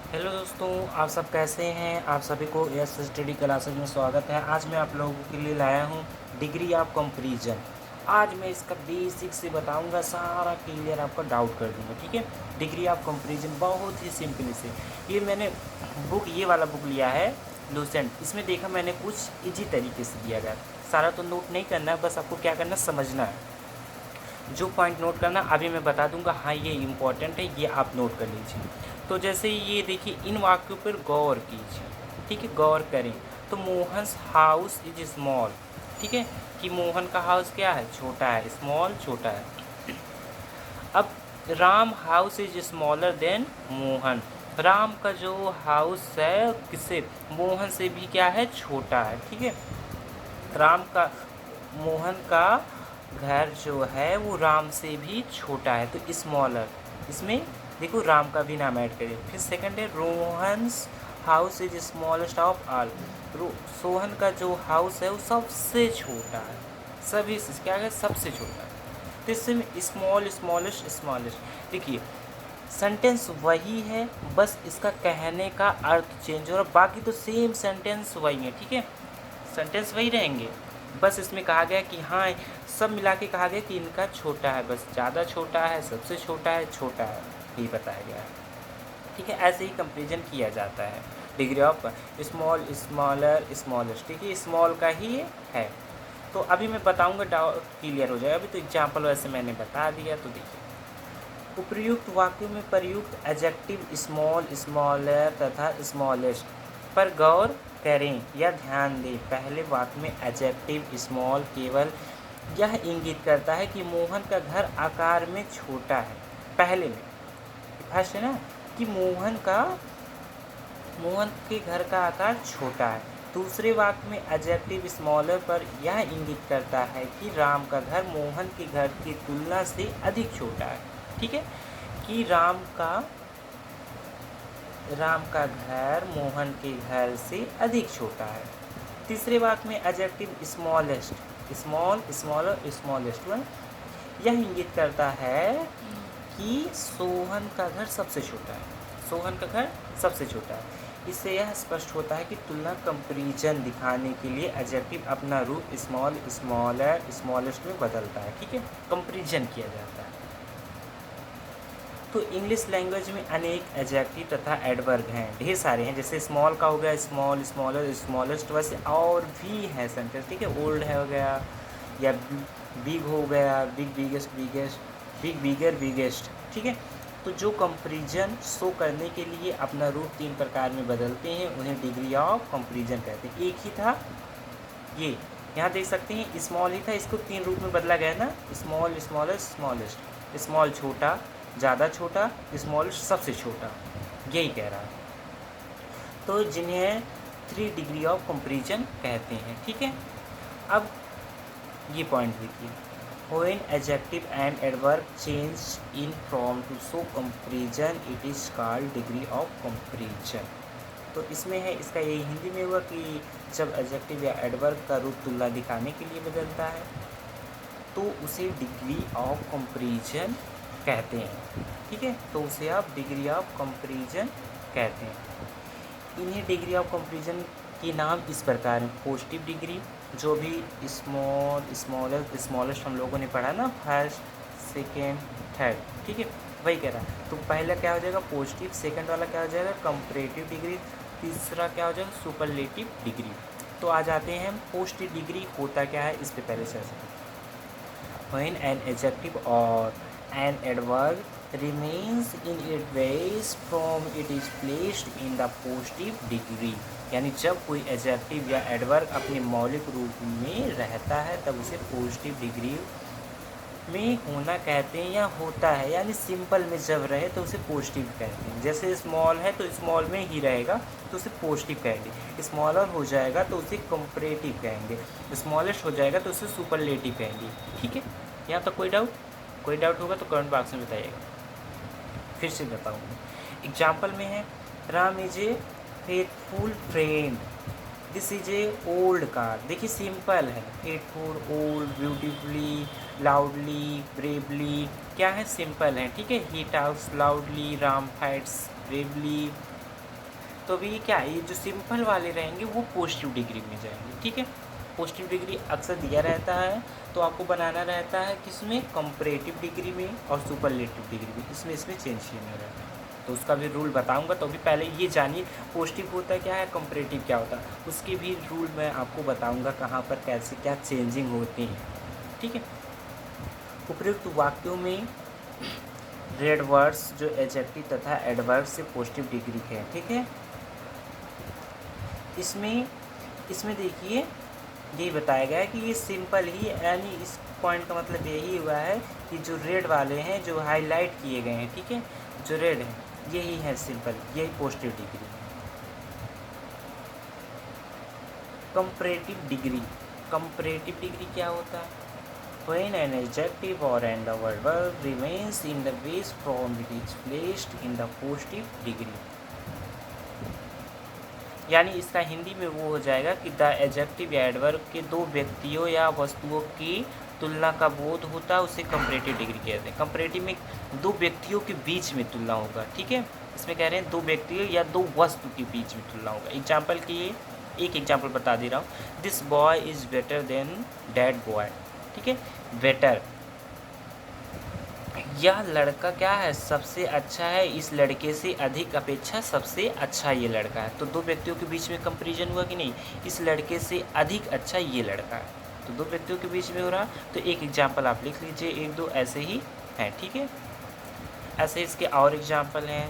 Hello दोस्तों, आप सब कैसे हैं। आप सभी को एस स्टडी क्लासेज में स्वागत है। आज मैं आप लोगों के लिए लाया हूँ डिग्री ऑफ कंपैरिजन। आज मैं इसका बेसिक से बताऊंगा, सारा क्लियर आपका डाउट कर दूंगा। ठीक है, डिग्री ऑफ कंपैरिजन बहुत ही सिंपल से। ये मैंने ये वाला बुक लिया है लूसेंट। इसमें देखा मैंने कुछ इजी तरीके से दिया गया। सारा तो नोट नहीं करना है, बस आपको क्या करना, समझना है। जो पॉइंट नोट करना अभी मैं बता दूंगा। हाँ, ये इम्पॉर्टेंट है, ये आप नोट कर लीजिए। तो जैसे ये देखिए, इन वाक्यों पर गौर कीजिए। ठीक है, गौर करें। तो मोहन्स हाउस इज स्मॉल। ठीक है, कि मोहन का हाउस क्या है, छोटा है, स्मॉल छोटा है। अब Ram house is smaller than Mohan. Ram का जो हाउस है किससे, मोहन से भी क्या है, छोटा है। ठीक है, राम का मोहन का घर जो है वो राम से भी छोटा है, तो स्मॉलर। इसमें देखो राम का भी नाम ऐड करिए। फिर सेकंड है Rohan's house is smallest of all. Sohan का जो हाउस है वो सबसे छोटा है, सभी से क्या है, सबसे छोटा है। तो इसमें स्मॉल स्मॉलेस्ट स्मॉलेस्ट देखिए, सेंटेंस वही है, बस इसका कहने का अर्थ चेंज हो रहा, बाकी तो सेम सेंटेंस वही है। ठीक है, सेंटेंस वही रहेंगे, बस इसमें कहा गया कि हाँ, सब मिला के कहा गया कि इनका छोटा है, बस ज़्यादा छोटा है, सबसे छोटा है, छोटा है, यही बताया गया है। ठीक है, ऐसे ही कंपेरिजन किया जाता है degree of small smaller smallest. ठीक है, स्मॉल का ही है। तो अभी मैं बताऊंगा, डाउट क्लियर हो जाएगा। अभी तो एग्जाम्पल वैसे मैंने बता दिया। तो देखिए, उपर्युक्त वाक्यों में प्रयुक्त एडजेक्टिव स्मॉल स्मॉलर तथा स्मॉलेस्ट पर गौर करें या ध्यान दें। पहले वाक्य में एडजेक्टिव स्मॉल केवल यह इंगित करता है कि मोहन का घर आकार में छोटा है। पहले में फर्स्ट है ना, कि मोहन के घर का आकार छोटा है। दूसरे वाक्य में एडजेक्टिव स्मॉलर पर यह इंगित करता है कि राम का घर मोहन के घर की तुलना से अधिक छोटा है। ठीक है, कि राम का घर मोहन के घर से अधिक छोटा है। तीसरे वाक्य में adjective smallest small smaller smallest one यह इंगित करता है कि सोहन का घर सबसे छोटा है। सोहन का घर सबसे छोटा है। इससे यह स्पष्ट होता है कि तुलना कंपैरिजन दिखाने के लिए एडजेक्टिव अपना रूप स्मॉल स्मॉलर स्मॉलेस्ट में बदलता है। ठीक है, कंपैरिजन किया जाता है। तो इंग्लिश लैंग्वेज में अनेक एडजेक्टिव तथा एडवर्ब हैं, ढेर सारे हैं। जैसे स्मॉल का हो गया स्मॉल स्मॉलर स्मॉलेस्ट, वैसे और भी है सेंटेंस। ठीक है, ओल्ड है हो गया, या बिग हो गया, big biggest biggest, big bigger biggest. ठीक है, तो जो कंपैरिजन शो करने के लिए अपना रूप तीन प्रकार में बदलते हैं, उन्हें डिग्री ऑफ कंपैरिजन कहते हैं। एक ही था ये, यहाँ देख सकते हैं स्मॉल ही था, इसको तीन रूप में बदला गया ना, स्मॉल स्मॉलर स्मॉलेस्ट। स्मॉल छोटा, ज़्यादा छोटा, स्मॉल सबसे छोटा, यही कह रहा है। तो जिन्हें थ्री डिग्री ऑफ कंपैरिजन कहते हैं। ठीक है, अब ये पॉइंट देखिए, when adjective and adverb change in from to show comparison it is called degree of comparison. तो इसमें है, इसका यही हिंदी में हुआ कि जब एडजेक्टिव या एडवर्ब का रूप तुलना दिखाने के लिए बदलता है तो उसे डिग्री ऑफ कंपैरिजन कहते हैं। ठीक है, तो उसे आप डिग्री ऑफ कंपैरिजन कहते हैं। इन्हें डिग्री ऑफ कंपैरिजन के नाम इस प्रकार हैं। पॉजिटिव डिग्री, जो भी स्मॉल स्मॉलर स्मॉलेस्ट हम लोगों ने पढ़ा ना, फर्स्ट सेकेंड थर्ड। ठीक है, वही कह रहा है। तो पहला क्या हो जाएगा, पॉजिटिव। सेकंड वाला क्या हो जाएगा, कंपैरेटिव डिग्री। तीसरा क्या हो जाएगा, सुपरलेटिव डिग्री। तो आ जाते हैं हम, पॉजिटिव डिग्री होता क्या है, इस पे पहले चर्चा। When an adjective or an adverb remains in its base form, it is placed in the positive degree। यानी जब कोई एडजेक्टिव या एडवर्ब अपने मौलिक रूप में रहता है तब उसे पॉजिटिव डिग्री में होना कहते हैं, या होता है। यानी सिंपल में जब रहे तो उसे पॉजिटिव कहते हैं। जैसे स्मॉल है तो स्मॉल में ही रहेगा तो उसे पॉजिटिव कहेंगे। स्मॉलर हो जाएगा तो उसे कंपैरेटिव कहेंगे। स्मॉलेस्ट हो जाएगा तो उसे सुपरलेटिव कहेंगे। ठीक है, यहाँ तक कोई डाउट होगा तो कमेंट बॉक्स में बताइएगा। फिर से बताऊँगा, एग्जाम्पल में है, Ram is a faithful friend, this is a old car. देखिए सिंपल है, faithful, old, beautifully, loudly, bravely, क्या है, सिंपल है। ठीक है, he talks loudly, Ram fights bravely, तो अभी क्या है, ये जो सिंपल वाले रहेंगे वो पॉजिटिव डिग्री में जाएंगे, ठीक है। पॉजिटिव डिग्री अक्सर दिया रहता है, तो आपको बनाना रहता है किसमें, कंपैरेटिव डिग्री में और सुपरलेटिव डिग्री में, इसमें चेंज करना रहता है। तो उसका भी रूल बताऊंगा, तो अभी पहले ये जानिए पॉजिटिव होता क्या है, कंपैरेटिव क्या होता है, उसके भी रूल मैं आपको बताऊंगा कहाँ पर कैसे क्या चेंजिंग होती है, ठीक है। उपयुक्त वाक्यों में रेड वर्ड्स जो एडजेक्टिव तथा एडवर्ब से पॉजिटिव डिग्री है, ठीक है। इसमें देखिए यही बताया गया है कि ये सिंपल ही, यानी इस पॉइंट का मतलब यही हुआ है कि जो रेड वाले हैं, जो हाईलाइट किए गए हैं, ठीक है, जो रेड है यही है सिंपल, यही पॉजिटिव डिग्री है। कंपैरेटिव डिग्री क्या होता है, when an adjective or an adverb remains in the base form it is placed in the positive degree। यानी इसका हिंदी में वो हो जाएगा कि द एडजेक्टिव या एडवर्ब के दो व्यक्तियों या वस्तुओं की तुलना का बोध होता है, उसे कंपैरेटिव डिग्री कहते हैं। कंपैरेटिव में दो व्यक्तियों के बीच में तुलना होगा, ठीक है। इसमें कह रहे हैं दो व्यक्तियों या दो वस्तु के बीच में तुलना होगा। एग्जाम्पल के लिए एक एग्जाम्पल बता दे रहा हूँ, this boy is better than that boy, ठीक है। बेटर, यह लड़का क्या है, सबसे अच्छा है, इस लड़के से अधिक अपेक्षा सबसे अच्छा ये लड़का है। तो दो व्यक्तियों के बीच में कंपैरिजन हुआ कि नहीं, इस लड़के से अधिक अच्छा ये लड़का है, तो दो व्यक्तियों के बीच में हो रहा। तो एक एग्जाम्पल आप लिख लीजिए, एक दो ऐसे ही हैं, ठीक है। ऐसे इसके और एग्जाम्पल हैं,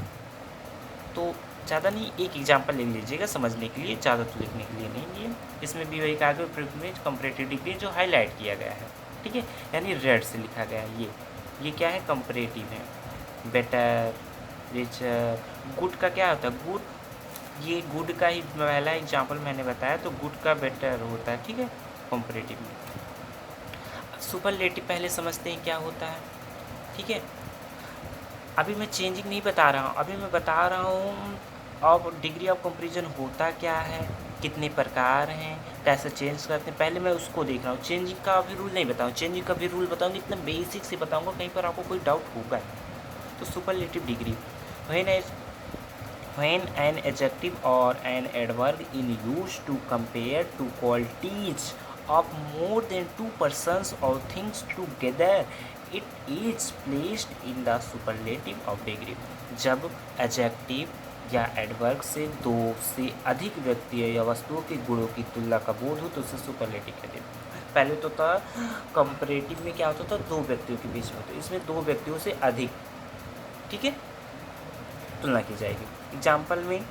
तो ज़्यादा नहीं, एक एग्जाम्पल ले लीजिएगा समझने के लिए, ज़्यादा तो लिखने के लिए नहीं है। इसमें भी वही कहा गया में कंपैरेटिव डिग्री जो हाईलाइट किया गया है, ठीक है, यानी रेड से लिखा गया है। ये क्या है, कंपैरेटिव है। बेटर, रिचर, गुड का क्या होता है, गुड, ये गुड का ही पहला एग्जाम्पल मैंने बताया, तो गुड का बेटर होता है, ठीक है, कंपैरेटिव में। सुपरलेटिव पहले समझते हैं क्या होता है, ठीक है। अभी मैं चेंजिंग नहीं बता रहा हूँ, अभी मैं बता रहा हूँ अब डिग्री ऑफ कंपैरिजन होता क्या है, कितने प्रकार हैं, कैसे चेंज करते हैं, पहले मैं उसको देख रहा हूँ। चेंजिंग का अभी रूल नहीं बताऊँ, चेंजिंग का भी रूल बताऊँगी, इतना बेसिक से बताऊँगा, कहीं पर आपको कोई डाउट होगा। तो superlative degree, when an adjective or an adverb in use to compare two qualities of more than two persons or things together it is placed in the superlative of degree। जब adjective या adverb से दो से अधिक व्यक्तियों या वस्तुओं के गुणों की तुलना का बोध हो तो उसे सुपरलेटिव कहते हैं। पहले तो था कंपैरेटिव में क्या होता था, दो व्यक्तियों के बीच में होता है, इसमें दो व्यक्तियों से अधिक, ठीक है, तुलना की जाएगी। एग्जाम्पल में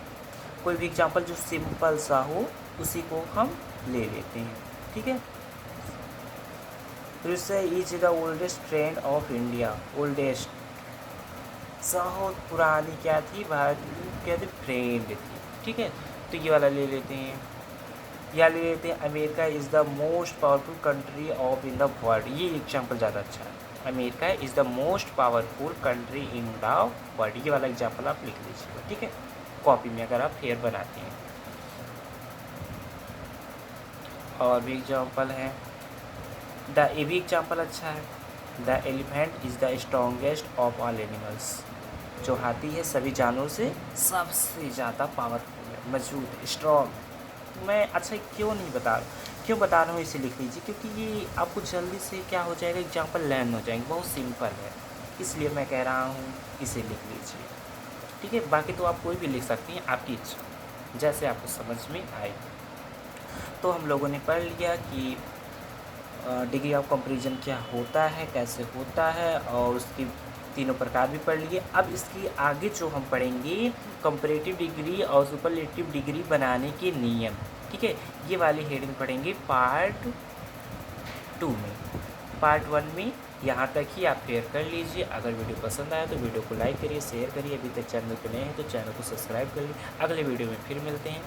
कोई भी एग्जाम्पल जो सिंपल सा हो उसी को हम ले लेते हैं, ठीक है। RUSA is the oldest trend of India, oldest बहुत पुरानी क्या थी, भारत क्या थी, ट्रेंड थी, ठीक है। तो ये वाला ले लेते हैं, या ले लेते हैं America is the most powerful country of in the world. ये एग्जाम्पल ज़्यादा अच्छा है, America is the most powerful country in the world. ये वाला एग्जाम्पल आप लिख लीजिएगा, ठीक है, कॉपी में अगर आप फेयर बनाते हैं। और भी एग्जाम्पल है, ये भी एग्जाम्पल अच्छा है, the elephant is the strongest of all animals. जो हाथी है सभी जानवरों से सबसे ज़्यादा पावरफुल है, मजबूत है, स्ट्रॉन्ग। मैं अच्छा क्यों नहीं बता रहा, क्यों बता रहा हूँ इसे लिख लीजिए, क्योंकि ये आपको जल्दी से क्या हो जाएगा, एग्जाम्पल लर्न हो जाएंगे, बहुत सिंपल है, इसलिए मैं कह रहा हूँ इसे लिख लीजिए, ठीक है। बाकी तो आप कोई भी लिख सकती हैं, आपकी इच्छा, जैसे आपको समझ में आए। तो हम लोगों ने पढ़ लिया कि डिग्री ऑफ कंपैरिजन क्या होता है, कैसे होता है, और उसकी तीनों प्रकार भी पढ़ लिए। अब इसकी आगे जो हम पढ़ेंगे कंपैरेटिव डिग्री और सुपरलेटिव डिग्री बनाने के नियम, ठीक है। ये वाली हेडिंग पढ़ेंगे पार्ट 2 में। पार्ट 1 में यहाँ तक ही आप क्लियर कर लीजिए। अगर वीडियो पसंद आया तो वीडियो को लाइक करिए, शेयर करिए, अभी तक चैनल पर नए हैं तो चैनल को सब्सक्राइब करिए। अगले वीडियो में फिर मिलते हैं।